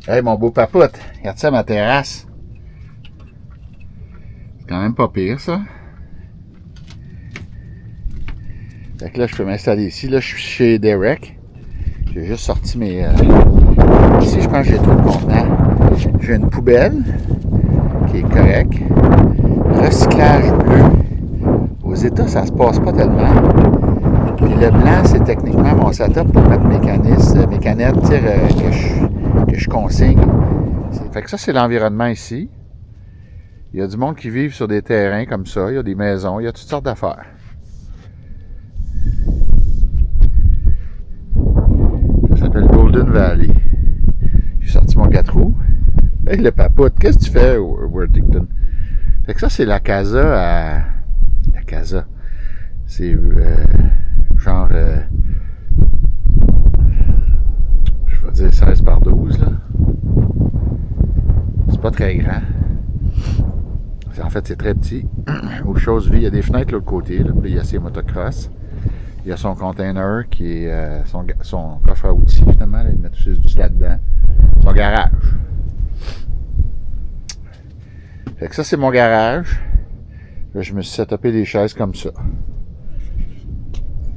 Hey, mon beau papoute, regarde ça, ma terrasse. C'est quand même pas pire, ça. Fait que là, je peux m'installer ici. Là, je suis chez Derek. J'ai juste sorti mes... Ici, je pense que j'ai tout le contenant. J'ai une poubelle qui est correcte. Recyclage bleu. Aux États, ça se passe pas tellement. Puis le blanc, c'est techniquement mon setup pour mettre mes canettes que je consigne. Fait que ça, c'est l'environnement ici. Il y a du monde qui vit sur des terrains comme ça. Il y a des maisons. Il y a toutes sortes d'affaires. Ça s'appelle Golden Valley. J'ai sorti mon 4 roues. Hey, le papoute, qu'est-ce que tu fais, Worthington? Fait que ça, c'est la casa à... La casa. C'est genre... je vais dire 16 par 12, là. C'est pas très grand. En fait, c'est très petit. Aux choses vie, il y a des fenêtres de l'autre côté, là. Puis il y a ses motocross. Il y a son container qui est son coffre à outils, finalement. Là, il met tous ses outils là-dedans. Son garage. Fait que ça, c'est mon garage. Là, je me suis setupé des chaises comme ça.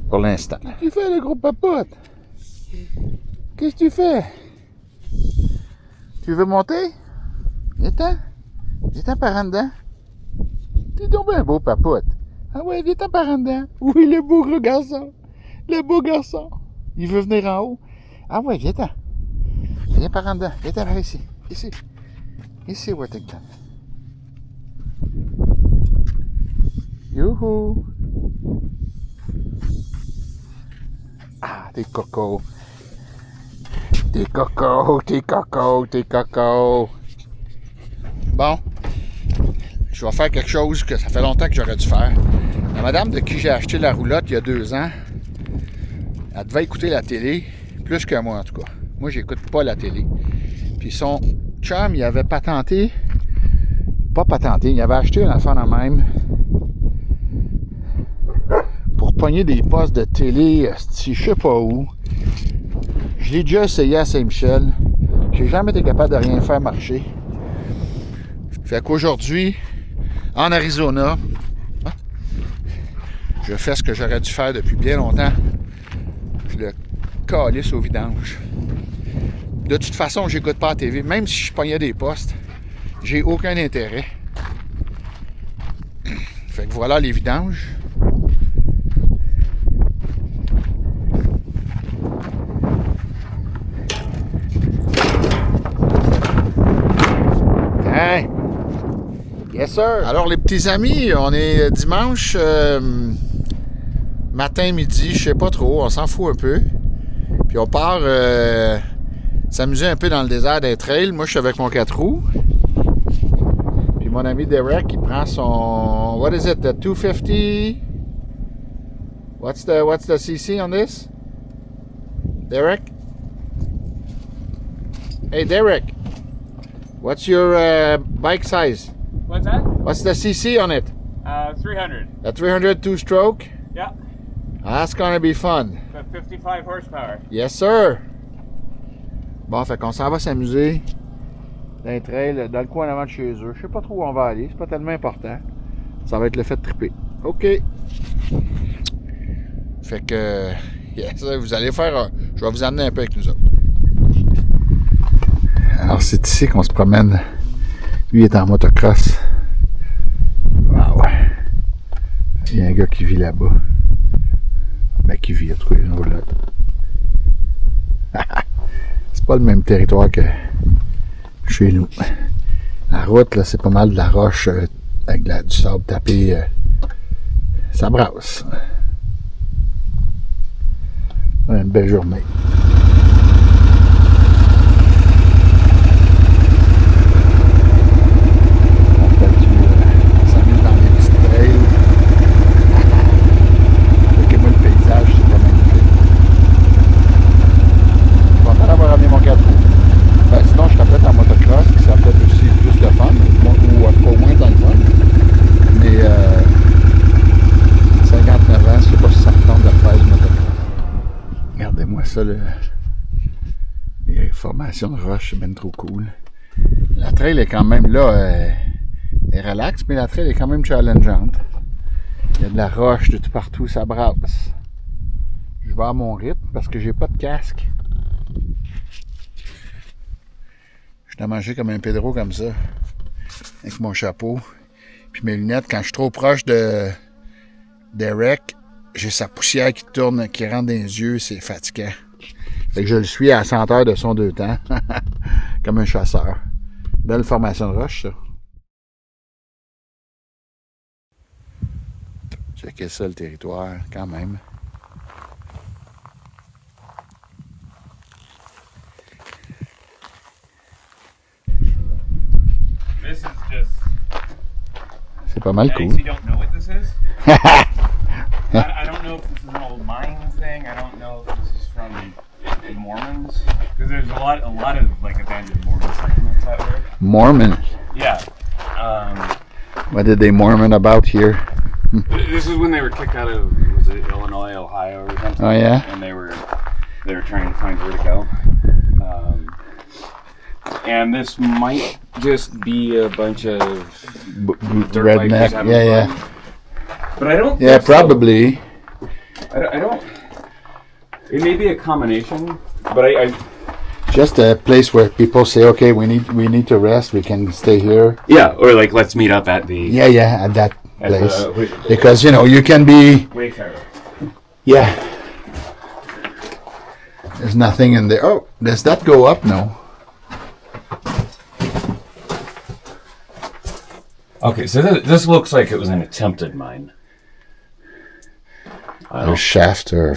Pour l'instant. Qu'est-ce que tu fais, le gros papote? Qu'est-ce que tu fais? Tu veux monter? Viens-t'en. Viens-t'en par en dedans. T'es donc bien beau, papote. Ah ouais, viens-t'en par en dedans. Oui, le beau gros garçon. Le beau garçon. Il veut venir en haut. Ah ouais, viens-t'en. Viens par en dedans. Viens-t'en par ici. Ici. Ici, Worthington. Youhou. Ah, t'es coco. T'es coco, t'es coco, t'es coco. Bon. Je vais faire quelque chose que ça fait longtemps que j'aurais dû faire. La madame de qui j'ai acheté la roulotte il y a 2 ans, elle devait écouter la télé, plus que moi en tout cas. Moi, j'écoute pas la télé. Puis son chum, il avait patenté, il avait acheté un enfant de même pour pogner des postes de télé, je sais pas où. Je l'ai déjà essayé à Saint-Michel. J'ai jamais été capable de rien faire marcher. Fait qu'aujourd'hui, en Arizona, je fais ce que j'aurais dû faire depuis bien longtemps. Je le calisse au vidange. De toute façon, j'écoute pas la TV. Même si je pognais des postes, j'ai aucun intérêt. Fait que voilà les vidanges. Hein? Yes, sir. Alors, les petits amis, on est dimanche matin, midi, je sais pas trop, on s'en fout un peu. Puis on part s'amuser un peu dans le désert des trails. Moi, je suis avec mon 4 roues. Puis mon ami Derek, il prend son... What is it, the 250? What's the CC on this? Derek? Hey, Derek. What's your bike size? What's that? What's the CC on it? 300. A 300 two-stroke? Yeah. That's gonna be fun. Got 55 horsepower. Yes, sir! Bon, fait qu'on s'en va s'amuser dans les trails, dans le coin avant de chez eux. Je sais pas trop où on va aller, c'est pas tellement important. Ça va être le fait de triper. OK! Fait que... Yes, vous allez faire... je vais vous amener un peu avec nous autres. Alors, c'est ici qu'on se promène. Lui est en motocross. Wow! Il y a un gars qui vit là-bas. Ben, qui vit, en tout cas, une roulotte. C'est pas le même territoire que chez nous. La route, là, c'est pas mal de la roche avec du sable tapé. Ça brasse. Une belle journée. Ça, Formation de roche, c'est bien trop cool. La trail est quand même là, est relax, mais la trail est quand même challengeante. Il y a de la roche de tout partout, ça brasse. Je vais à mon rythme parce que j'ai pas de casque. Je dois manger comme un Pedro comme ça, avec mon chapeau. Puis mes lunettes, quand je suis trop proche de Derek, j'ai sa poussière qui tourne, qui rentre dans les yeux, c'est fatigant. Fait que je le suis à 100 heures de son 2 temps, comme un chasseur. Belle formation de roche, ça. Checkez ça, le territoire, quand même. This is just. C'est pas mal cool. You don't know what this is? I don't know if this is an old mine thing. I don't know if this is from the Mormons, because there's a lot of like abandoned Mormon settlements out there. Mormon. Yeah. What did they Mormon about here? This is when they were kicked out of, was it Illinois, Ohio, or something? Oh yeah. And they were trying to find where to go. And this might just be a bunch of dirt Redneck. bikers having Yeah, fun. yeah. But I don't. Yeah, think so. probably. I don't. It may be a combination, but I Just a place where people say, okay, we need to rest. We can stay here. yeah, or like let's meet up at the Yeah, at that at place. the Because, you know, you can be, Wayfarer. yeah. There's nothing in there. Oh, does that go up? No. Okay, so this looks like it was an attempted mine. There's shaft or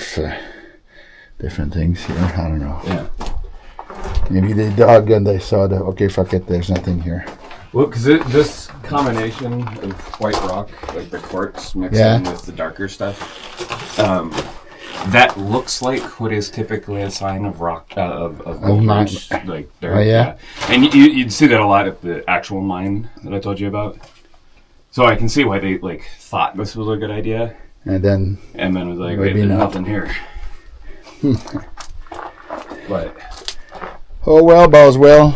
different things here. I don't know. Yeah. Maybe they dug and they saw that, okay, fuck it, there's nothing here. Well, because this combination of white rock, like the quartz mixed in with the darker stuff, that looks like what is typically a sign of rock of gold rich, like dirt. Oh, yeah? And you'd see that a lot at the actual mine that I told you about. So I can see why they like thought this was a good idea, And then, and then was like, Maybe wait, there's not. nothing here. But oh well, Boswell.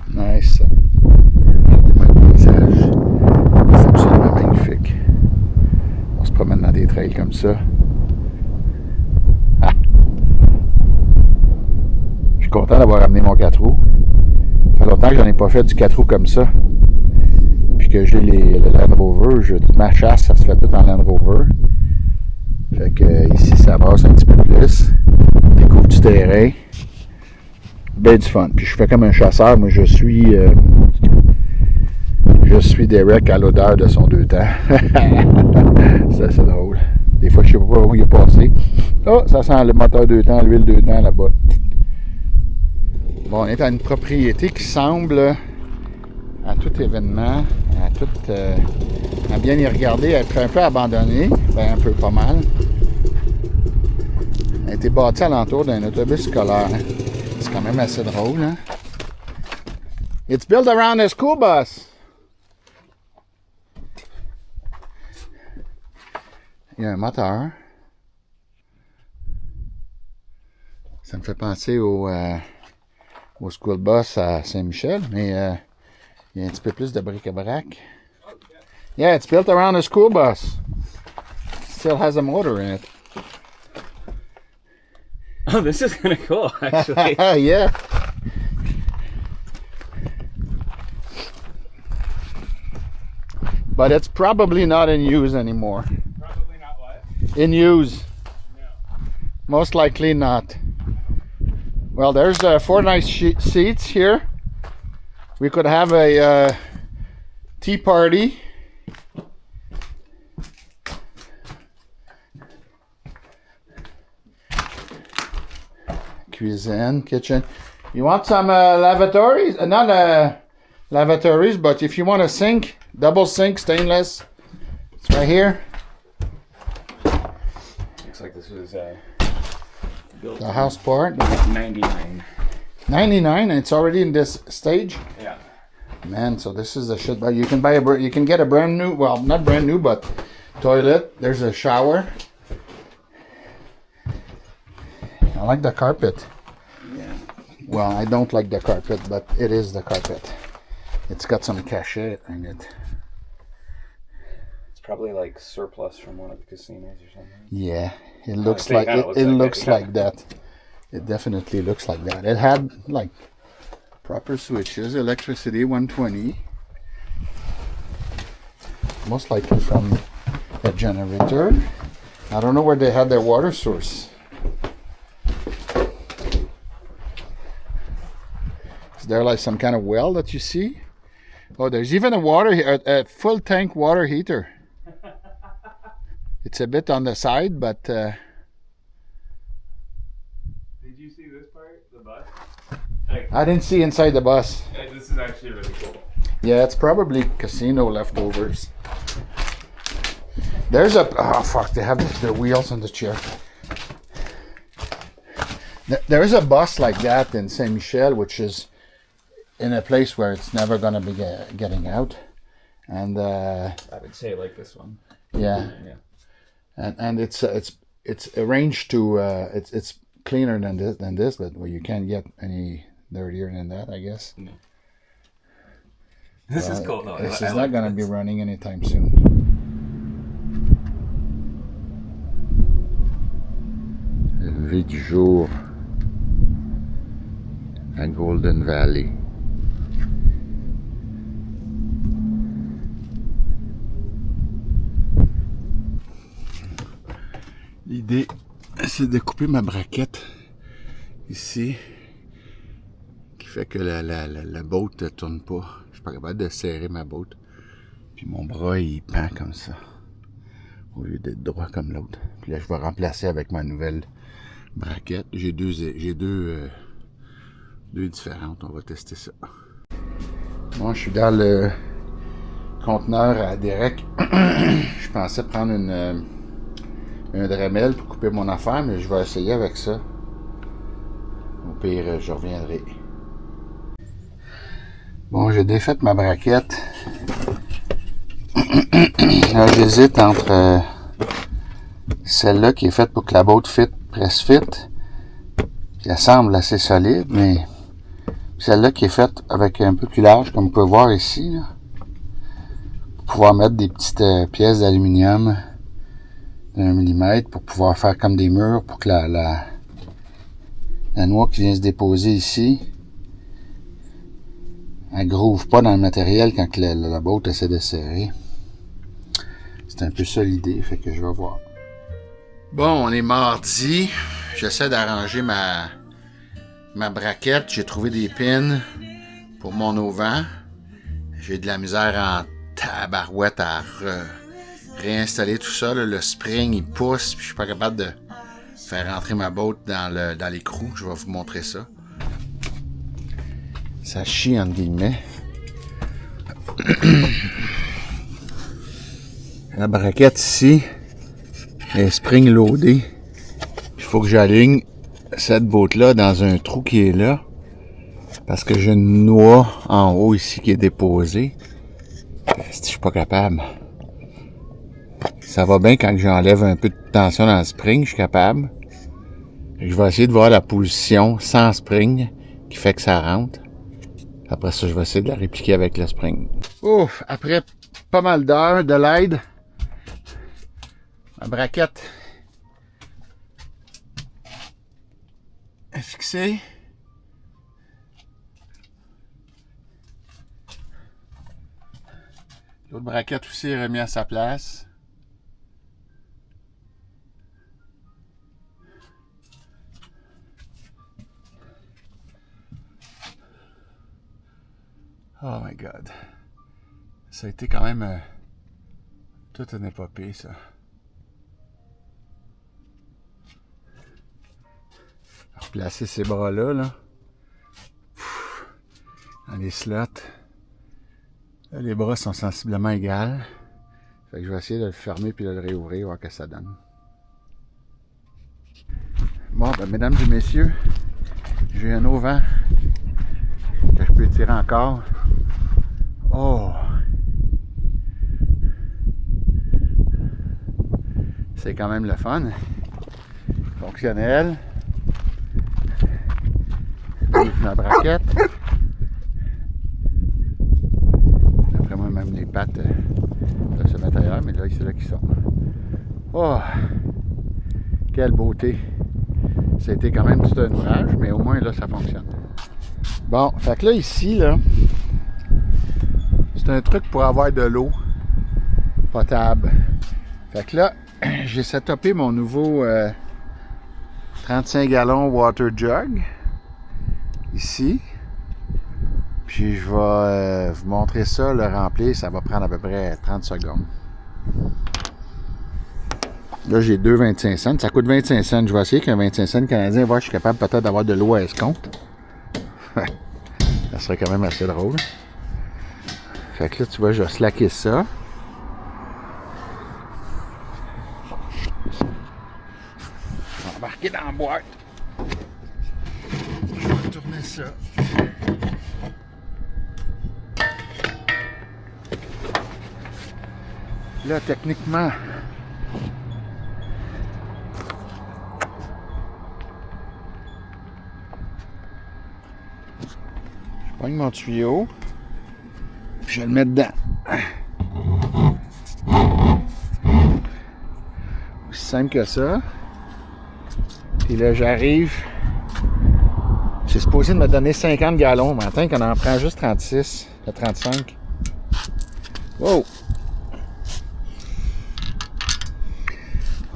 Nice. Paysage. C'est absolument magnifique. On se promène dans des trails comme ça. Ah. Je suis content d'avoir amené mon 4 roues. Ça fait longtemps que j'en ai pas fait du 4 roues comme ça. Puis que j'ai le Land Rover, toute ma chasse, ça se fait tout en Land Rover. Fait que ici, ça brasse un petit peu plus. On découvre du terrain. Ben du fun. Puis je fais comme un chasseur. Moi, je suis Derek à l'odeur de son 2 temps. C'est assez drôle. Des fois, je sais pas où il est passé. Oh, ça sent le moteur 2 temps, l'huile 2 temps là-bas. Bon, on est à une propriété qui semble, à tout événement, à bien y regarder, être un peu abandonnée. Ben, un peu, pas mal. Elle a été bâtie alentour d'un autobus scolaire. C'est quand même assez drôle, hein? It's built around a school bus. Il y a un moteur. Ça me fait penser au school bus à Saint-Michel, mais il y a un petit peu plus de bric-à-brac. Yeah, it's built around a school bus. Still has a motor in it. oh, this is kind of cool, actually. Yeah. But it's probably not in use anymore. Probably not what? In use. No. Most likely not. Well, there's 4 nice seats here. We could have a tea party. Cuisine, kitchen. You want some lavatories? Not lavatories, but if you want a sink, double sink, stainless, it's right here. Looks like this was built The house part. in 99. 99, and it's already in this stage. Yeah. Man, so this is a shit. But you can get a brand new, well, not brand new, but toilet. There's a shower. I like the carpet. Yeah. Well, I don't like the carpet, but it is the carpet. It's got some cachet in it. It's probably like surplus from one of the casinos or something. Yeah, it looks think like kinda it looks like looks like that. It definitely looks like that. It had like proper switches, electricity 120. Most likely from a generator. I don't know where they had their water source. Is there like some kind of well that you see? Oh, there's even a full tank water heater. It's a bit on the side, but Did you see this part? The bus? I didn't see inside the bus. This is actually really cool. Yeah, it's probably casino leftovers. There's a... Oh, fuck, they have the wheels on the chair. There's a bus like that in Saint Michel, which is in a place where it's never going to be getting out. And... I would say like this one. Yeah. Yeah. And it's arranged to... It's cleaner than this, but well, you can't get any dirtier than that, I guess. No. This is cool though. This I is like not going to this. be running anytime soon. Lever du jour à Golden Valley. L'idée, c'est de couper ma braquette ici, qui fait que la boat ne tourne pas. Je suis pas capable de serrer ma boat. Puis mon bras, il pend comme ça, au lieu d'être droit comme l'autre. Puis là, je vais remplacer avec ma nouvelle braquette. J'ai deux différentes. On va tester ça. Moi, je suis dans le conteneur à Derek. Je pensais prendre un Dremel pour couper mon affaire, mais je vais essayer avec ça. Au pire, je reviendrai. Bon, j'ai défait ma braquette. Là, j'hésite entre celle-là qui est faite pour que la boat press fit. Puis elle semble assez solide, mais celle-là qui est faite avec un peu plus large, comme vous pouvez voir ici, là, pour pouvoir mettre des petites pièces d'aluminium d'1 mm pour pouvoir faire comme des murs pour que la noix qui vient se déposer ici, elle groove pas dans le matériel quand la boat essaie de serrer. C'est un peu ça l'idée, fait que je vais voir. Bon, on est mardi. J'essaie d'arranger ma braquette. J'ai trouvé des pins pour mon auvent. J'ai de la misère en tabarouette à réinstaller tout ça. Là. Le spring, il pousse, puis je suis pas capable de faire rentrer ma boat dans l'écrou. Je vais vous montrer ça. Ça chie, entre guillemets. La braquette ici est spring loadée. Il faut que j'aligne cette boat-là dans un trou qui est là. Parce que j'ai une noix en haut ici qui est déposée. Je suis pas capable. Ça va bien quand j'enlève un peu de tension dans le spring, je suis capable. Je vais essayer de voir la position sans spring qui fait que ça rentre. Après ça, je vais essayer de la répliquer avec le spring. Ouf, après pas mal d'heures de l'aide, ma braquette est fixée. L'autre braquette aussi est remise à sa place. Oh my God. Ça a été quand même toute une épopée, ça. Replacer ces bras-là, là. Dans les slots. Là, les bras sont sensiblement égales. Fait que je vais essayer de le fermer puis de le réouvrir, voir ce que ça donne. Bon, ben, mesdames et messieurs, j'ai un auvent que je peux étirer encore. Oh! C'est quand même le fun. Fonctionnel. ouvre ma braquette. D'après moi, même les pattes doivent se mettre ailleurs, mais là, c'est là qu'ils sont. Oh! Quelle beauté! Ça a été quand même tout un ouvrage, mais au moins, là, ça fonctionne. Bon, fait que là, ici, là, c'est un truc pour avoir de l'eau potable. Fait que là, j'ai setupé mon nouveau 35 gallons water jug ici. Puis je vais vous montrer ça, le remplir. Ça va prendre à peu près 30 secondes. Là, j'ai 2,25 cents. Ça coûte 25 cents. Je vais essayer qu'un 25 cents canadien, voir si je suis capable peut-être d'avoir de l'eau à escompte. Ça serait quand même assez drôle. Fait que là, tu vois, je vais slacker ça. Je vais embarquer dans la boîte. Je vais retourner ça. Là, techniquement, je pogne mon tuyau, puis je vais le mettre dedans. Aussi simple que ça. Puis là, j'arrive. C'est supposé de me donner 50 gallons. Mais attends qu'on en prend juste 36, 35. Wow!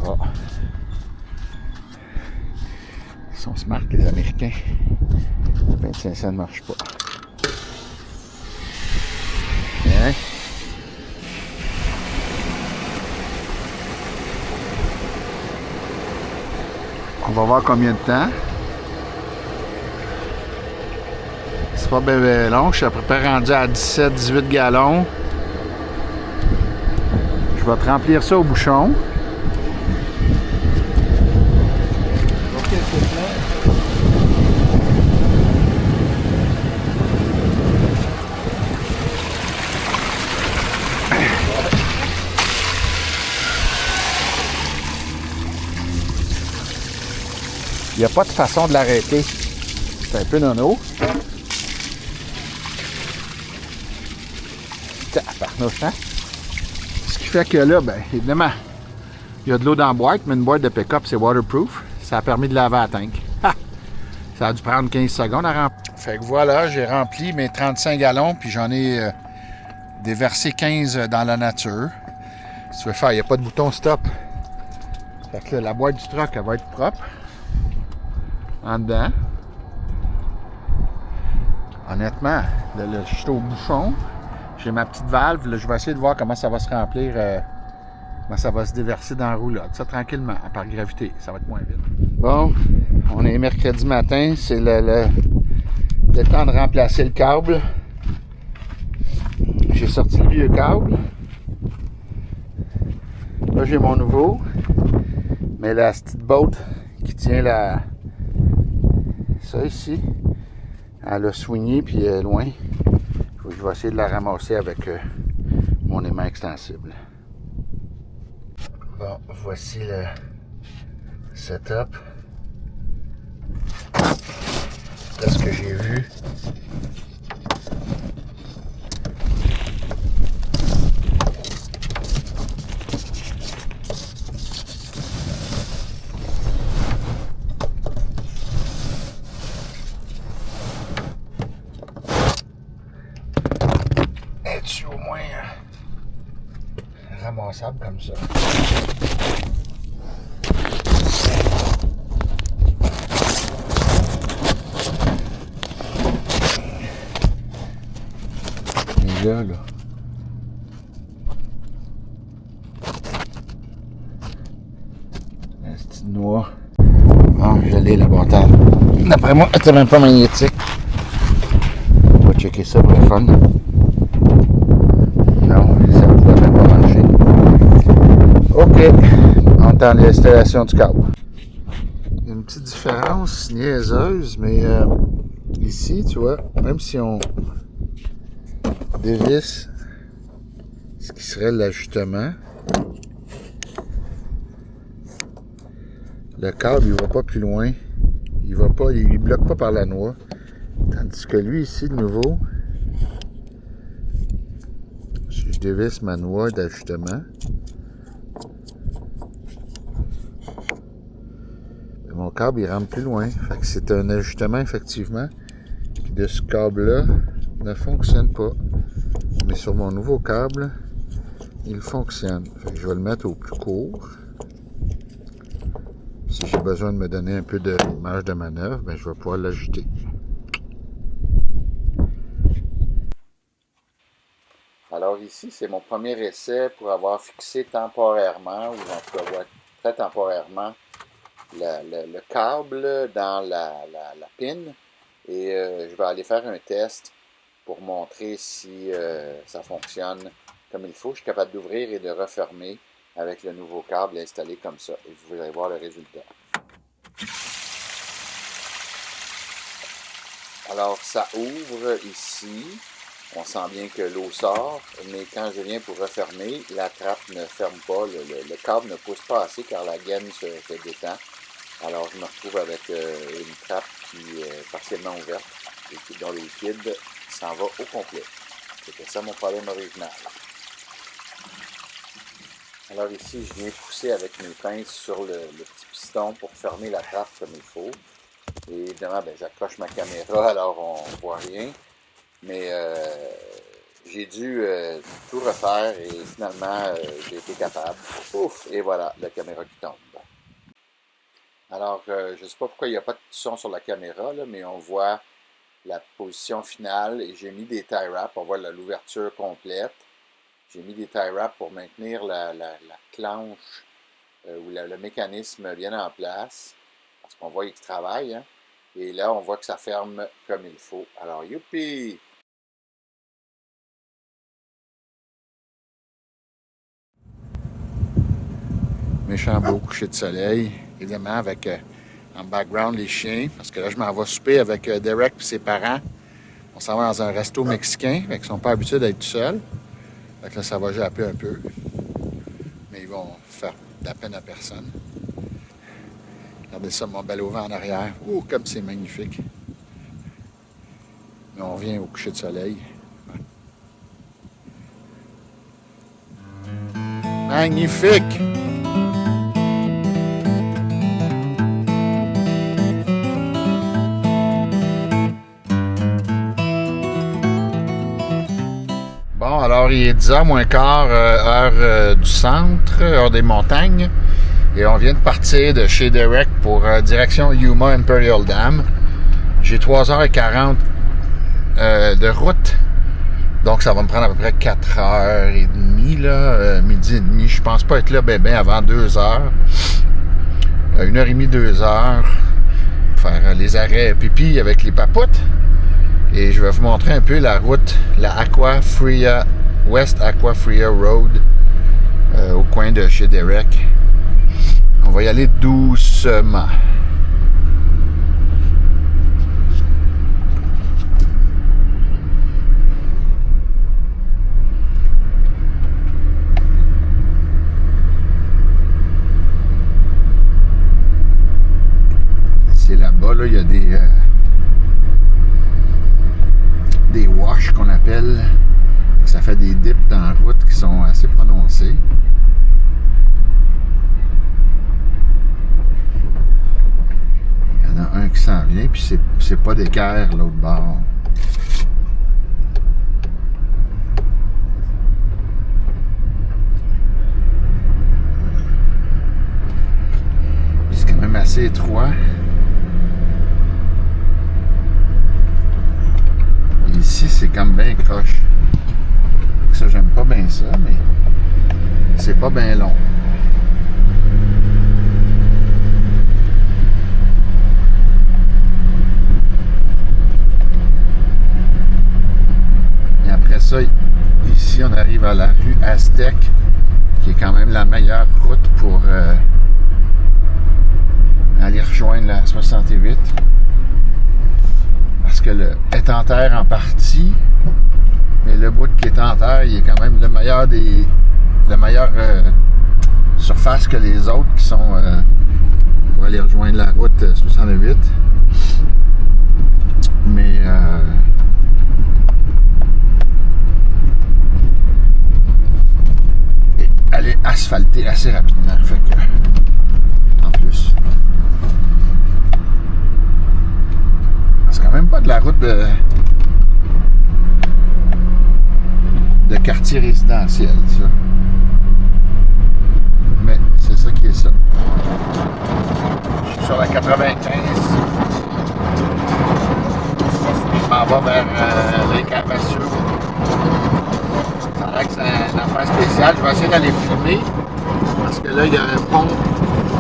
Oh. Ils sont smart, les Américains. 25 cents ne marche pas. Hein? On va voir combien de temps. C'est pas bien long. Je suis à peu près rendu à 17-18 gallons. Je vais te remplir ça au bouchon. Il n'y a pas de façon de l'arrêter. C'est un peu nono. Tabarnouche, hein? Ce qui fait que là, ben, évidemment, il y a de l'eau dans la boîte, mais une boîte de pick-up, c'est waterproof. Ça a permis de laver la tank. Ha! Ça a dû prendre 15 secondes à remplir. Fait que voilà, j'ai rempli mes 35 gallons, puis j'en ai déversé 15 dans la nature. Si tu veux faire, il n'y a pas de bouton stop. Fait que là, la boîte du truck, elle va être propre. En dedans. Honnêtement, là, je suis au bouchon. J'ai ma petite valve. Là, je vais essayer de voir comment ça va se remplir, comment ça va se déverser dans la roulotte. Ça tranquillement, par gravité. Ça va être moins vite. Bon, on est mercredi matin. C'est le temps de remplacer le câble. J'ai sorti le vieux câble. Là, j'ai mon nouveau. Mais la petite boat qui tient la... Ça ici, elle a swingé puis elle est loin. Je vais essayer de la ramasser avec mon aimant extensible. Bon, voici le setup. C'est ce que j'ai vu. Es-tu au moins ramassable comme ça? Et là. La petite noix. Bon, je l'ai la bâtard. D'après moi, c'est même pas magnétique. On va checker ça pour le fun. Non, ça ne doit même pas marcher. OK. On entend l'installation du câble. Il y a une petite différence niaiseuse, mais ici, tu vois, même si on dévisse ce qui serait l'ajustement, le câble, il va pas plus loin. Il bloque pas par la noix. Tandis que lui ici, de nouveau, si je dévisse ma noix d'ajustement, mon câble il rentre plus loin. Fait que c'est un ajustement effectivement qui de ce câble-là ne fonctionne pas. Mais sur mon nouveau câble, il fonctionne. Fait que je vais le mettre au plus court. Si j'ai besoin de me donner un peu de marge de manœuvre, ben, je vais pouvoir l'ajouter. Alors ici, c'est mon premier essai pour avoir fixé temporairement, ou en tout cas très temporairement, le câble dans la pin. Et je vais aller faire un test pour montrer si ça fonctionne comme il faut. Je suis capable d'ouvrir et de refermer avec le nouveau câble installé comme ça. Et vous allez voir le résultat. Alors, ça ouvre ici. On sent bien que l'eau sort, mais quand je viens pour refermer, la trappe ne ferme pas. Le câble ne pousse pas assez car la gaine se détend. Alors, je me retrouve avec une trappe qui est partiellement ouverte et qui, dont le liquide s'en va au complet. C'était ça mon problème original. Alors ici, je viens pousser avec mes pinces sur le petit piston pour fermer la trappe comme il faut. Et évidemment, ben, j'accroche ma caméra, alors on ne voit rien. Mais j'ai dû tout refaire et finalement, j'ai été capable. Ouf! Et voilà, la caméra qui tombe. Alors, je ne sais pas pourquoi il n'y a pas de son sur la caméra, là, mais on voit la position finale et j'ai mis des tie wraps. On voit l'ouverture complète. J'ai mis des tie wraps pour maintenir la clenche ou le mécanisme bien en place. Parce qu'on voit qu'il travaille. Hein? Et là, on voit que ça ferme comme il faut. Alors, youpi! Méchant beau coucher de soleil. Évidemment, avec en background les chiens. Parce que là, je m'en vais souper avec Derek et ses parents. On s'en va dans un resto mexicain. Fait qu'ils ne sont pas habitués d'être tout seuls. Fait que là, ça va japper un peu. Mais ils vont faire de la peine à personne. Regardez ça, mon bel auvent en arrière. Oh, comme c'est magnifique. Mais on revient au coucher de soleil. Magnifique! Bon, alors il est 10h moins quart, heure du centre, heure des montagnes. Et on vient de partir de chez Derek pour direction Yuma Imperial Dam. J'ai 3h40 de route. Donc ça va me prendre à peu près 4h30, là, midi et demi. Je pense pas être là ben avant 2h. 1h30, 2h. Faire les arrêts pipi avec les papoutes. Et je vais vous montrer un peu la route, la Aqua Freya, West Aqua Freya Road, au coin de chez Derek. On va y aller doucement. C'est là-bas, là, il y a des washes qu'on appelle. Ça fait des dips dans la route qui sont assez prononcés. Il y en a un qui s'en vient, puis c'est pas d'équerre l'autre bord. C'est quand même assez étroit. Ici, c'est comme bien croche. Ça, j'aime pas bien ça, mais c'est pas bien long. Et après ça, ici, on arrive à la rue Aztec, qui est quand même la meilleure route pour aller rejoindre la 68. Parce que est en terre en partie, mais le bout qui est en terre, il est quand même le meilleur surface que les autres qui sont pour aller rejoindre la route 68. Mais asphalté assez rapidement. Fait que, en plus. C'est quand même pas de la route de quartier résidentiel, ça. Mais c'est ça qui est ça. Je suis sur la 95. Je m'en vais vers Lake Havasu. Ça a l'air que c'est une affaire spéciale. Je vais essayer d'aller filmer. Parce que là, il y a un pont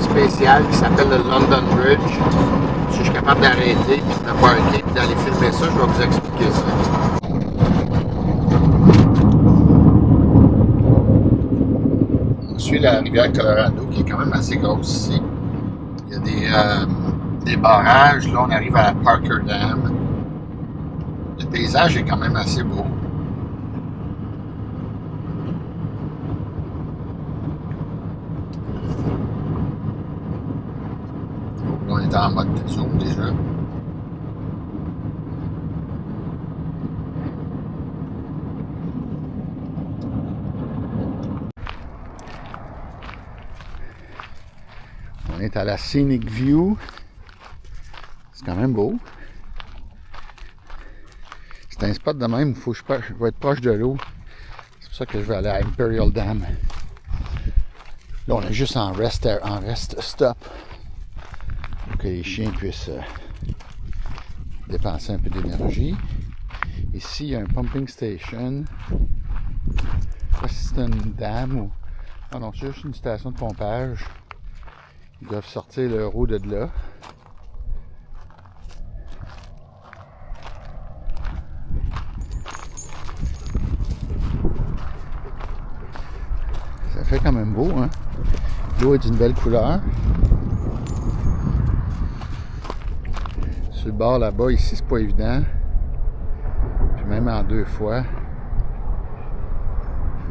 spécial qui s'appelle le London Bridge. Si je suis capable d'arrêter, puis de me parker, puis d'aller filmer ça, je vais vous expliquer ça. On suit la rivière Colorado, qui est quand même assez grosse ici. Il y a des barrages. Là, on arrive à la Parker Dam. Le paysage est quand même assez beau. On est en mode de zoom déjà. On est à la Scenic View. C'est quand même beau. C'est un spot de même, il faut que je vais être proche de l'eau. C'est pour ça que je vais aller à Imperial Dam. Là, on est juste en rest stop. Pour que les chiens puissent dépenser un peu d'énergie. Ici, il y a un pumping station. Je ne sais pas si c'est une dam ou... Ah non, c'est juste une station de pompage. Ils doivent sortir leur eau de là. Ça fait quand même beau, hein? L'eau est d'une belle couleur. Sur le bord là-bas, ici, c'est pas évident. Puis même en 2 fois.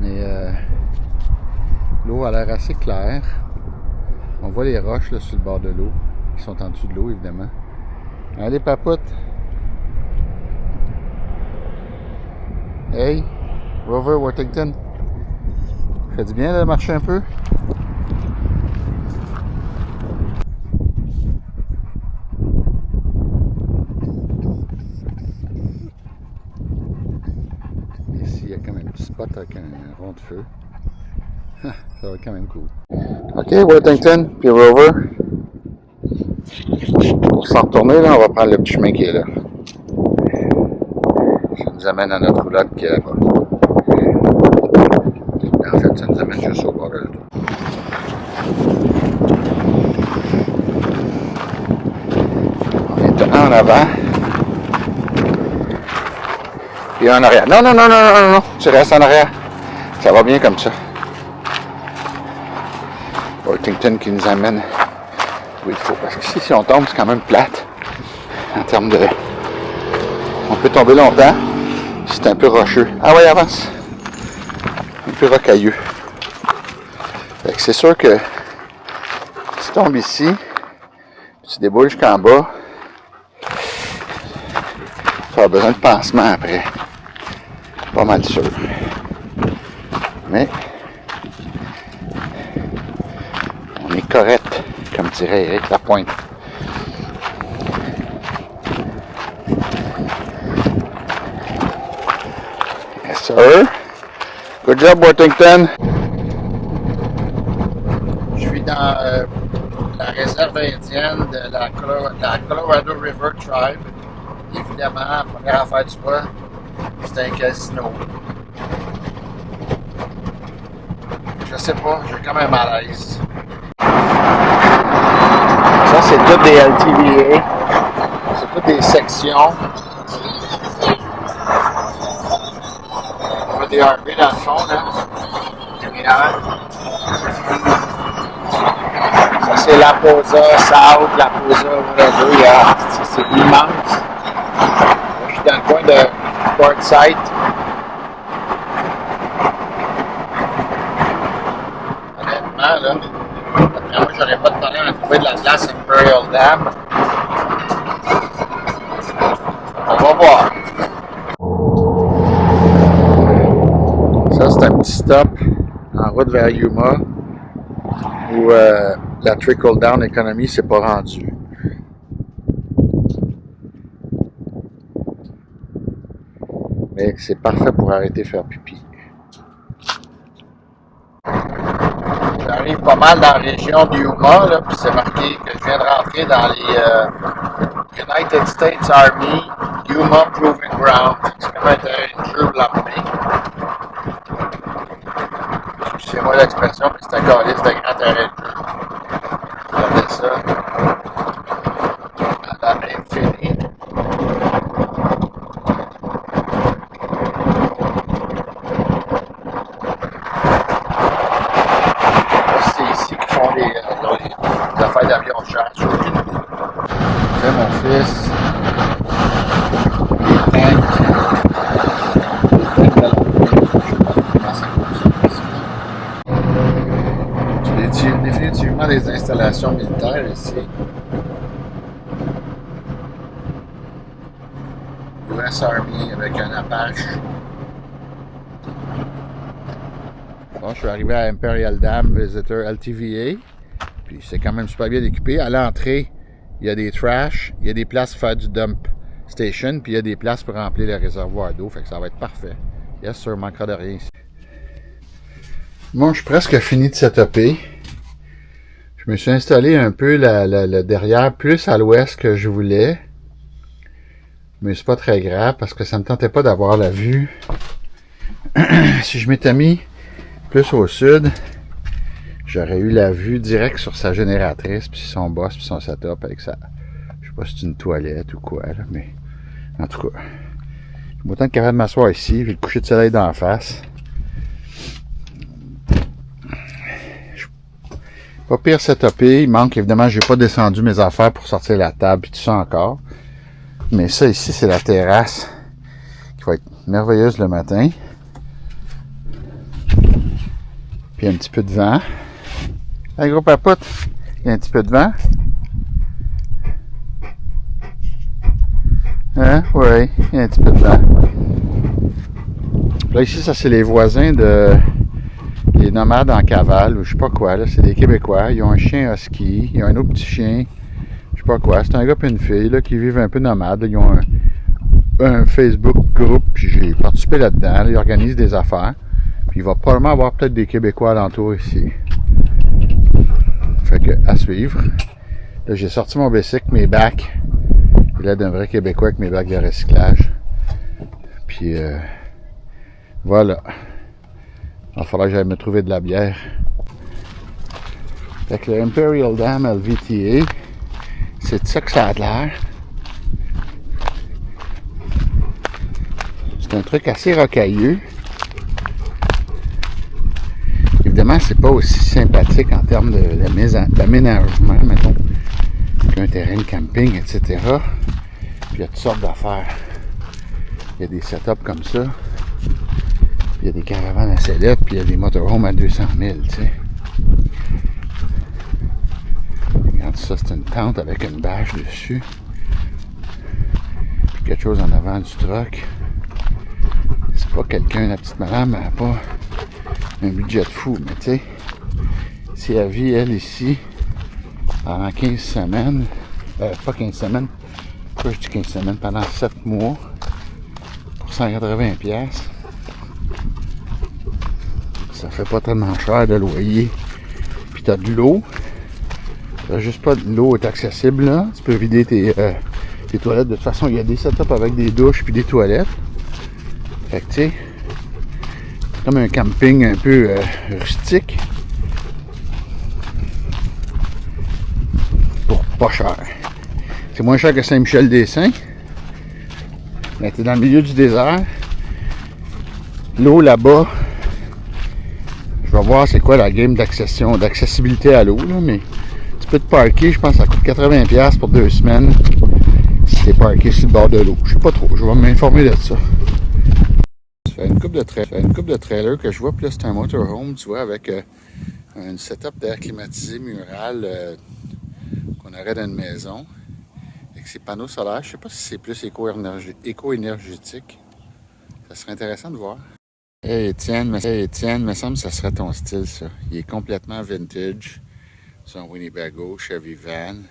Mais l'eau a l'air assez claire. On voit les roches là, sur le bord de l'eau, qui sont en dessous de l'eau, évidemment. Allez, papoute! Hey! Rover Worthington! Ça fait du bien de marcher un peu? Ici, il y a quand même un petit spot avec un rond de feu. Ça va être quand même cool. Ok, Worthington, puis Rover. Pour s'en retourner, là, on va prendre le petit chemin qui est là. Ça nous amène à notre roulotte qui est là-bas. En fait, ça nous amène juste au bord de l'auto. On est un en avant. Puis un en arrière. Non, non, non, non, non, non, tu restes en arrière. Ça va bien comme ça. Worthington qui nous amène où il faut. Parce que si on tombe, c'est quand même plate. En termes de... On peut tomber longtemps. C'est un peu rocheux. Ah ouais, avance. Un peu rocailleux. Fait que c'est sûr que si tu tombes ici, tu déboules jusqu'en bas, tu vas avoir besoin de pansement après. Pas mal sûr. Mais on est correct, comme dirait Éric Lapointe. Yes, sir. Good job, Worthington. Je suis dans la réserve indienne de la Colorado River Tribe. Évidemment, la première affaire du vois, c'est un casino. Je sais pas, j'ai quand même à l'aise. Ça, c'est toutes des LTVA. C'est toutes des sections. On a des RV dans le fond, là. Ça, c'est la Posa South, la Posa whatever. C'est immense. Je suis dans le coin de Quartzsite. Honnêtement, là, après moi, j'aurais pas de problème à trouver de la place Imperial Dam. On va voir. Ça, c'est un petit stop en route vers Yuma. où la trickle-down economy s'est pas rendue. Mais c'est parfait pour arrêter de faire pipi. J'arrive pas mal dans la région du Yuma, là, puis c'est marqué que je viens de rentrer dans les United States Army Yuma Proving Ground. C'est comme un terrain de jeu de l'armée. Excusez-moi l'expression, mais c'est un calice de grand terrain de jeu. Regardez ça. À l'infini. C'est ici qu'ils font les affaires d'avion de chasse. J'ai aucune idée. C'est mon fils. Les tanks. Les tanks ballons. Comment ça fonctionne? C'est définitivement des installations militaires ici. US Army avec un Apache. Bon, je suis arrivé à Imperial Dam Visitor LTVA. Puis c'est quand même super bien équipé. À l'entrée, il y a des trash, il y a des places pour faire du dump station, puis il y a des places pour remplir le réservoir d'eau. Fait que ça va être parfait. Yes, sir, manquera de rien ici. Bon, je suis presque fini de setuper. Je me suis installé un peu le derrière plus à l'ouest que je voulais. Mais c'est pas très grave parce que ça ne me tentait pas d'avoir la vue. Si je m'étais mis plus au sud, j'aurais eu la vue directe sur sa génératrice, puis son boss, puis son setup avec ça. Je sais pas si c'est une toilette ou quoi, là, mais en tout cas, je suis autant capable de m'asseoir ici, puis le coucher de soleil d'en face. Pas pire setupé, il manque évidemment, j'ai pas descendu mes affaires pour sortir la table, et tout ça encore. Mais ça ici, c'est la terrasse qui va être merveilleuse le matin. Puis un petit peu de vent. Hey, gros papote, il y a un petit peu de vent. Hein? Oui, il y a un petit peu de vent. Là, ici, ça, c'est les voisins les nomades en cavale, ou je sais pas quoi, là. C'est des Québécois. Ils ont un chien husky, ils ont un autre petit chien. Je sais pas quoi. C'est un gars et une fille, là, qui vivent un peu nomades. Là. Ils ont un Facebook groupe, puis j'ai participé là-dedans. Là. Ils organisent des affaires. Puis il va probablement avoir peut-être des Québécois alentour ici. Fait que, à suivre. Là, j'ai sorti mon bicycle, mes bacs. J'ai l'air d'un vrai Québécois avec mes bacs de recyclage. Puis, voilà. Il va falloir que j'aille me trouver de la bière. Fait que le Imperial Dam LVTA, c'est de ça que ça a l'air. C'est un truc assez rocailleux. Évidemment, c'est pas aussi sympathique en termes d'aménagement, mettons, qu'un terrain de camping, etc. Puis il y a toutes sortes d'affaires. Il y a des setups comme ça. Puis il y a des caravanes à sellette, puis il y a des motorhomes à 200 000, tu sais. Regarde ça, c'est une tente avec une bâche dessus. Puis quelque chose en avant du truck. C'est pas quelqu'un, la petite madame, elle n'a pas un budget de fou, mais tu sais, si elle vit, elle, ici, pendant 15 semaines, pas 15 semaines, pourquoi je dis 15 semaines, pendant 7 mois, pour 180$, ça fait pas tellement cher de loyer. Puis t'as de l'eau, t'as juste pas de l'eau est accessible, là, tu peux vider tes toilettes, de toute façon, il y a des setups avec des douches puis des toilettes, fait que tu sais, comme un camping un peu rustique pour pas cher. C'est moins cher que Saint-Michel-des-Saints, mais t'es dans le milieu du désert. L'eau là-bas, je vais voir c'est quoi la game d'accessibilité à l'eau, là, mais tu peux te parker, je pense que ça coûte 80$ pour 2 semaines si t'es parké sur le bord de l'eau. Je sais pas trop, je vais m'informer de ça. Ça fait une couple de trailers que je vois, puis là c'est un motorhome, tu vois, avec une setup d'air climatisé mural qu'on aurait dans une maison. Avec ses panneaux solaires, je sais pas si c'est plus éco-énergétique. Ça serait intéressant de voir. Hey Étienne, me semble que ça serait ton style, ça. Il est complètement vintage. C'est un Winnebago Chevy van